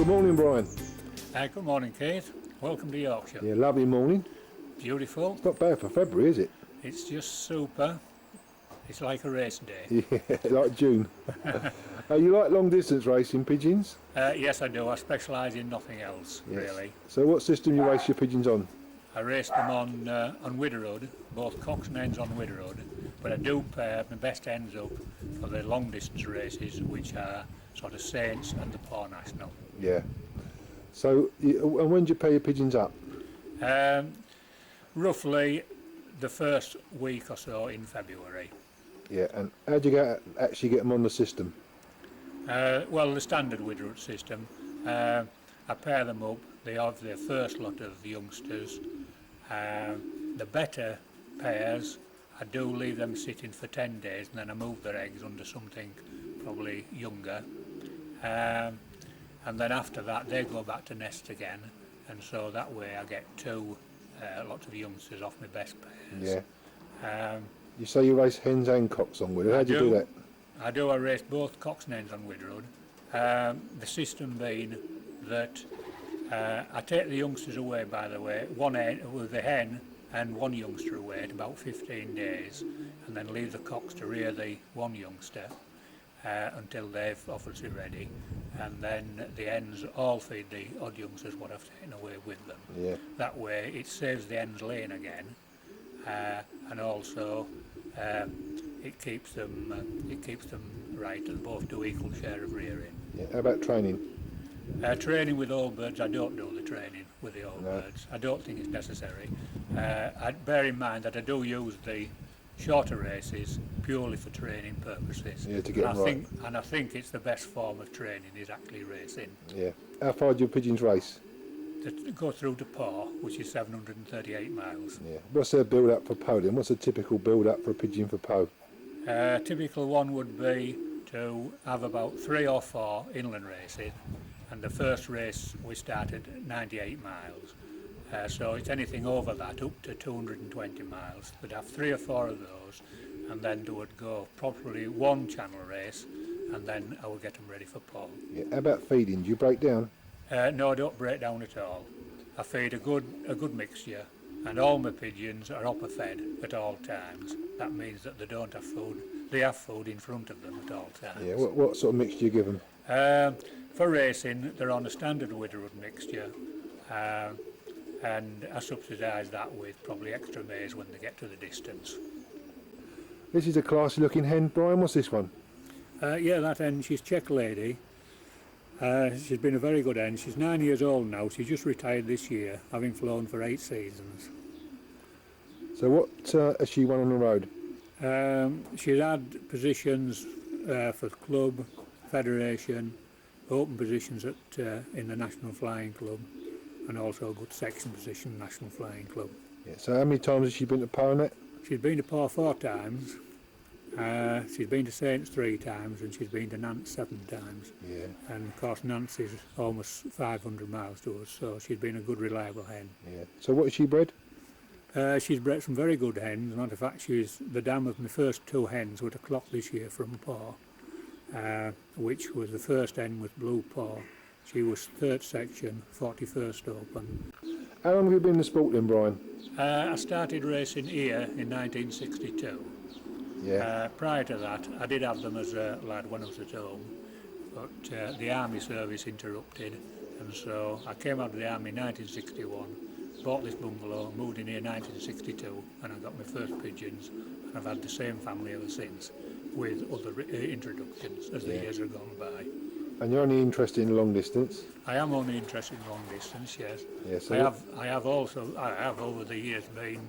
morning, Brian. Good morning, Keith. Welcome to Yorkshire. Yeah, lovely morning. Beautiful. It's not bad for February, is it? It's just super. It's like a race day. Yeah, like June. You like long distance racing pigeons? Yes, I do. I specialise in nothing else, Yes. really. So what system you race your pigeons on? I race them on Widowhood, both cocks and hens on Widowhood, but I do pair my best hens up for the long distance races, which are sort of Saints and the Paw National. Yeah. So, and when do you pair your pigeons up? Roughly the first week or so in February. Yeah, and how do you actually get them on the system? Well, the standard Widowhood system. I pair them up. They have their first lot of youngsters. The better pairs, I do leave them sitting for 10 days and then I move their eggs under something probably younger. And then after that they go back to nest again, and so that way I get two lots of youngsters off my best pairs. Yeah. You say you race hens and cocks on Widowhood. How do you do that? I do. I race both cocks and hens on Widowhood. The system being that I take the youngsters away, by the way, one hen, with the hen and one youngster away at about 15 days, and then leave the cocks to rear the one youngster until they've obviously ready, and then the hens all feed the odd youngsters what I've taken away with them. Yeah. That way it saves the hens laying again, and also it keeps them right, and both do equal share of rearing. Yeah. How about training? Training with old birds, I don't do the training with the old birds. I don't think it's necessary. I bear in mind that I do use the shorter races purely for training purposes. Yeah, to get them right. And I think it's the best form of training is actually racing. Yeah. How far do your pigeons race? To go through to Paw, which is 738 miles. Yeah. What's their build up for Poe then? What's a typical build up for a pigeon for Poe? Typical one would be to have about 3 or 4 inland races, and the first race we started at 98 miles. So it's anything over that, up to 220 miles. We'd have 3 or 4 of those, and then they would go probably one channel race, and then I would get them ready for Paw. Yeah. How about feeding? Do you break down? No, I don't break down at all. I feed a good mixture, and all my pigeons are upper fed at all times. That means that they don't have food. They have food in front of them at all times. Yeah. What sort of mixture do you give them? For racing, they're on a standard Widowhood mixture, and I subsidise that with probably extra maize when they get to the distance. This is a classy looking hen, Brian. What's this one? Yeah, that hen, she's Czech lady. She's been a very good hen. She's 9 years old now. She's just retired this year, having flown for 8 seasons. So what has she won on the road? She's had positions for club, federation, open positions in the National Flying Club, and also a good section position, National Flying Club. Yeah. So how many times has she been to Power? She's been to Paw 4 times. She's been to Saints 3 times, and she's been to Nantes 7 times. Yeah. And of course Nantes is almost 500 miles to us, so she's been a good reliable hen. Yeah. So what has she bred? She's bred some very good hens. Matter of fact, she's the dam of my first 2 hens with a clock this year from Paw, which was the first hen with blue paw. She was 3rd section, 41st open. How long have you been in the sport then, Brian? I started racing here in 1962. Yeah. Prior to that, I did have them as a lad when I was at home, but the army service interrupted, and so I came out of the army in 1961, bought this bungalow, moved in here in 1962, and I got my first pigeons, and I've had the same family ever since, with other introductions as the years have gone by. And you're only interested in long distance? I am only interested in long distance, yes. Yeah, so I have over the years been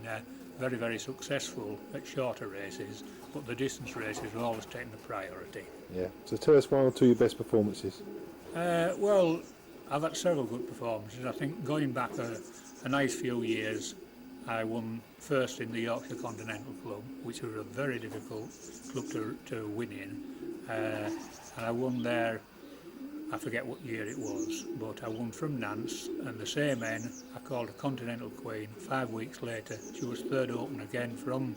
very, very successful at shorter races, but the distance races have always taken the priority. Yeah. So tell us 1 or 2 of your best performances. Well, I've had several good performances. I think going back a nice few years, I won first in the Yorkshire Continental Club, which was a very difficult club to win in, and I won there. I forget what year it was, but I won from Nantes, and the same hen I called a Continental Queen. 5 weeks later, she was 3rd open again from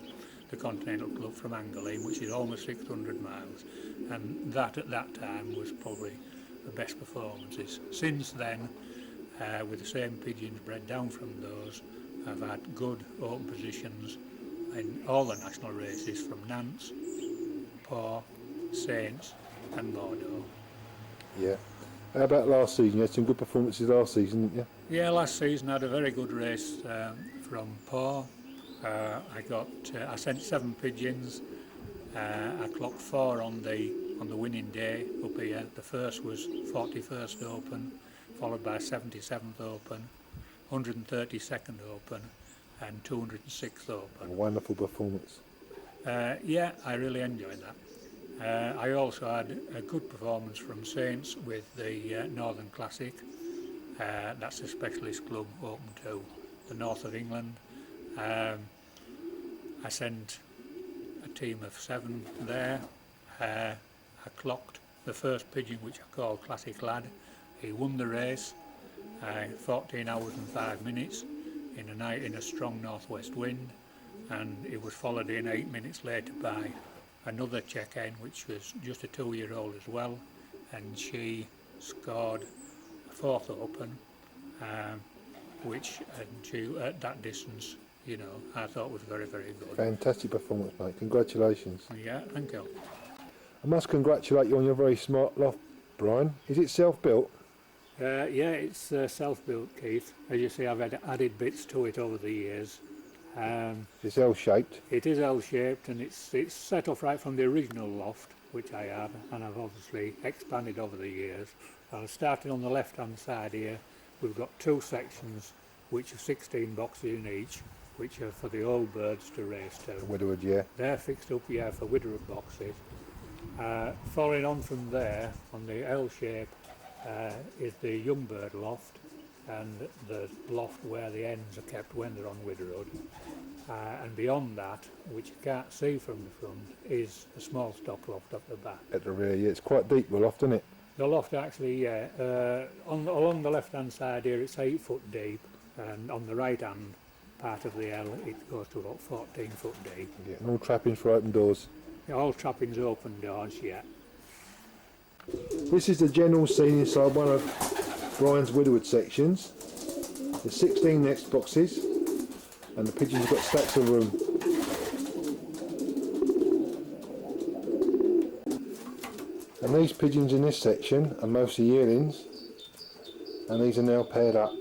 the Continental Club from Angoline, which is almost 600 miles, and that at that time was probably the best performances. Since then, with the same pigeons bred down from those, I've had good open positions in all the national races from Nantes, Paw, Saints and Bordeaux. Yeah. How about last season? You had some good performances last season, didn't you? Yeah, last season I had a very good race from Paw. I sent 7 pigeons. I clocked 4 on the winning day up here. The first was 41st Open, followed by 77th Open, 132nd Open and 206th Open. A wonderful performance. Yeah, I really enjoyed that. I also had a good performance from Saints with the Northern Classic. That's a specialist club open to the north of England. I sent a team of 7 there. I clocked the first pigeon, which I call Classic Lad. He won the race, 14 hours and 5 minutes in a night in a strong northwest wind, and it was followed in 8 minutes later by another check hen, which was just a 2-year-old as well, and she scored a 4th Open, which at that distance, you know, I thought was very, very good. Fantastic performance, mate. Congratulations. Yeah, thank you. I must congratulate you on your very smart loft, Brian. Is it self-built? Yeah, it's self-built, Keith. As you see, I've added bits to it over the years. It's L-shaped. It is L-shaped, and it's set off right from the original loft, which I had, and I've obviously expanded over the years. Starting on the left-hand side here, we've got 2 sections, which are 16 boxes in each, which are for the old birds to race to. Widowhood, yeah. They're fixed up here for Widowhood boxes. Following on from there, on the L shape, is the young bird loft, and the loft where the hens are kept when they're on Widowhood. And beyond that, which you can't see from the front, is a small stock loft at the back. At the rear, yeah. It's quite deep, the loft, isn't it? The loft actually, yeah, along the left-hand side here, it's 8 foot deep, and on the right-hand part of the L, it goes to about 14 foot deep. Yeah, and all trappings for open doors. All trappings open doors, yeah. This is the general scene inside one of Brian's Widowhood sections. There's 16 nest boxes, and the pigeons have got stacks of room. And these pigeons in this section are mostly yearlings, and these are now paired up.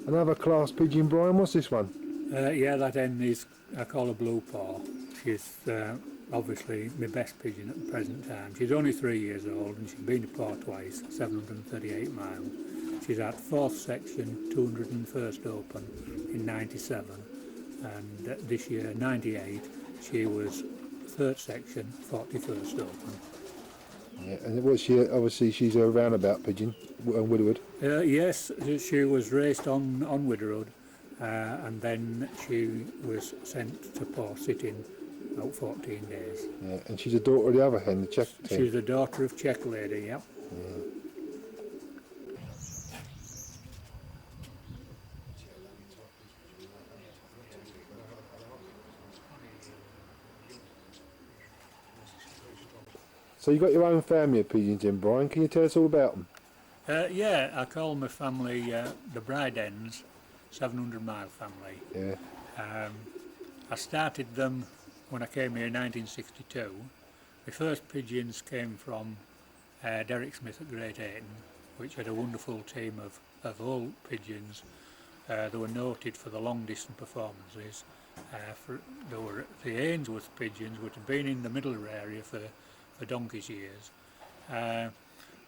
Another class pigeon, Brian. What's this one? Yeah, that hen is, I call her Blue Paw. She's obviously my best pigeon at the present time. She's only 3 years old, and she's been to Paw twice, 738 miles. She's at 4th section, 201st Open in 97, and this year, 98, she was 3rd section, 41st Open. Yeah, and what's she? Obviously, she's a roundabout pigeon, Widowhood. Yes, she was raced on Widowhood, and then she was sent to Paw sitting about 14 days. Yeah, and she's a daughter of the other hen, the Czech team. She's the daughter of Czech lady, yep. Yeah. So you got your own family of pigeons in, Brian. Can you tell us all about them? Yeah, I call my family the Bride Hens, 700 Mile family. Yeah. I started them when I came here in 1962. My first pigeons came from Derek Smith at Great Ayton, which had a wonderful team of old pigeons. They were noted for the long distance performances. The Ainsworth pigeons, which had been in the middle area for donkey's years.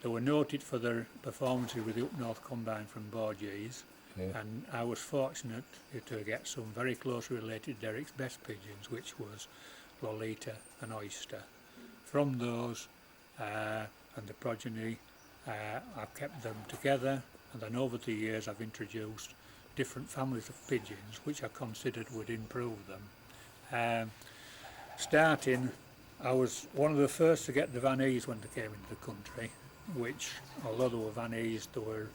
They were noted for their performances with the Up North Combine from Borgies, yeah. And I was fortunate to get some very closely related Derek's best pigeons, which was Lolita and Oyster. From those and the progeny, I've kept them together, and then over the years I've introduced different families of pigeons which I considered would improve them. Starting, I was one of the first to get the Vanese when they came into the country, which, although they were Vanese, they were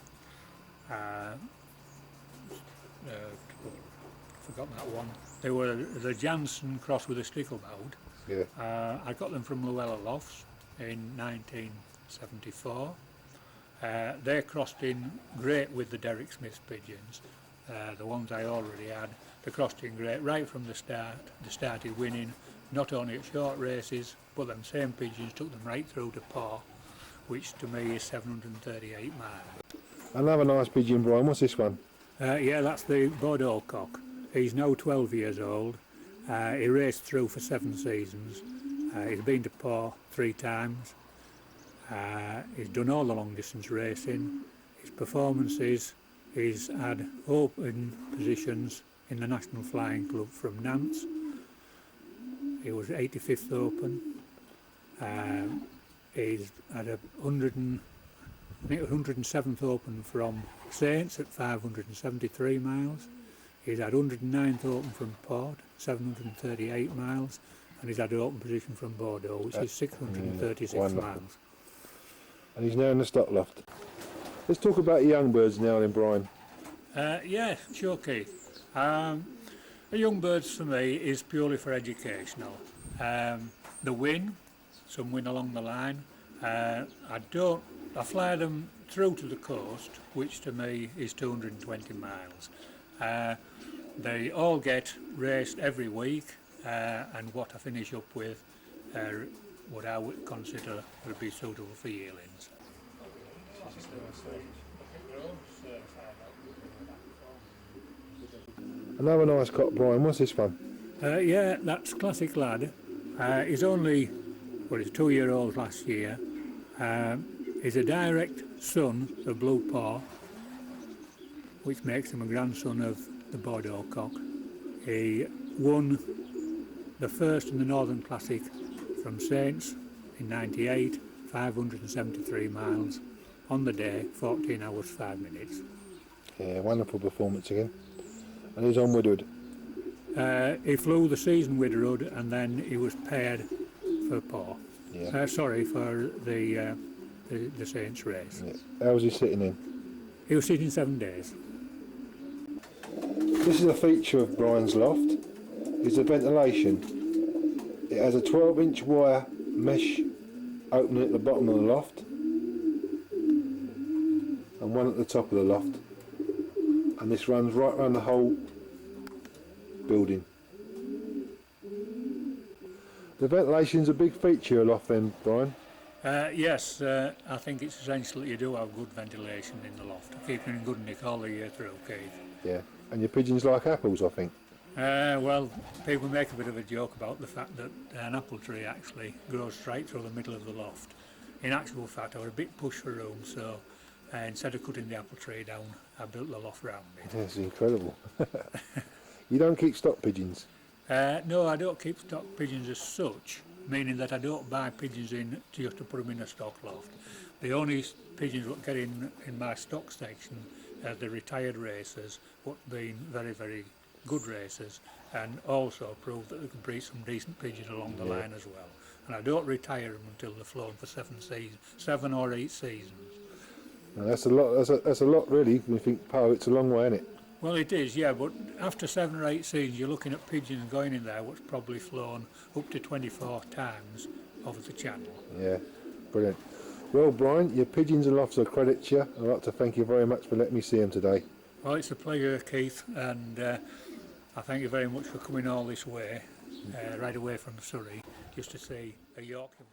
forgotten that one. They were the Jansen crossed with a Sticklebout. Yeah. I got them from Llewellyn Lofts in 1974. They crossed in great with the Derek Smith pigeons, the ones I already had. They crossed in great right from the start. They started winning, not only at short races, but them same pigeons took them right through to Paw, which to me is 738 miles. Another nice pigeon, Brian. What's this one? Yeah, that's the Bordeaux cock. He's now 12 years old. He raced through for 7 seasons. He's been to Paw 3 times. He's done all the long distance racing. His performances, he's had open positions in the National Flying Club from Nantes. He was 85th Open. He's had a 107th Open from Saints at 573 miles. He's had 109th Open from Port, 738 miles, and he's had an open position from Bordeaux, which is 636 miles. And he's now in the stock loft. Let's talk about young birds now then, Brian. Yeah, sure, Keith. The young birds for me is purely for educational. The win, some win along the line. I fly them through to the coast, which to me is 220 miles. They all get raced every week, and what I finish up with what I would consider would be suitable for yearlings. Another nice cock, Brian. What's this one? Yeah, that's Classic Lad. He's only, he's 2-year-old last year. He's a direct son of Blue Paw, which makes him a grandson of the Bordeaux cock. He won the first in the Northern Classic from Saints in '98, 573 miles. On the day, 14 hours 5 minutes. Yeah, wonderful performance again. And he's on Widowhood. He flew the season Widowhood, and then he was paired for Paw. Yeah. For the Saints race. Yeah. How was he sitting in? He was sitting 7 days. This is a feature of Brian's loft, is the ventilation. It has a 12-inch wire mesh opening at the bottom of the loft and one at the top of the loft, and this runs right around the whole building. The ventilation's a big feature of loft then, Brian? Yes, I think it's essential that you do have good ventilation in the loft. Keep it in good nick all the year through, Keith. Yeah, and your pigeons like apples, I think. Well, people make a bit of a joke about the fact that an apple tree actually grows straight through the middle of the loft. In actual fact, I was a bit push for room, so instead of cutting the apple tree down, I built the loft round it. That's incredible. You don't keep stock pigeons? No, I don't keep stock pigeons as such, meaning that I don't buy pigeons in just to put them in a stock loft. The only pigeons that get in my stock section are the retired racers, what's been very, very good racers, and also prove that they can breed some decent pigeons along the line as well. And I don't retire them until they've flown for 7 or 8 seasons. Now that's a lot. That's a lot, really. When you think, "Pow, it's a long way, isn't it?" Well, it is, yeah. But after 7 or 8 seasons, you're looking at pigeons going in there, what's probably flown up to 24 times over the channel. Yeah, brilliant. Well, Brian, your pigeons and lofts are a credit to you. I'd like to thank you very much for letting me see them today. Well, it's a pleasure, Keith, and I thank you very much for coming all this way, right away from Surrey, just to see a Yorkshire.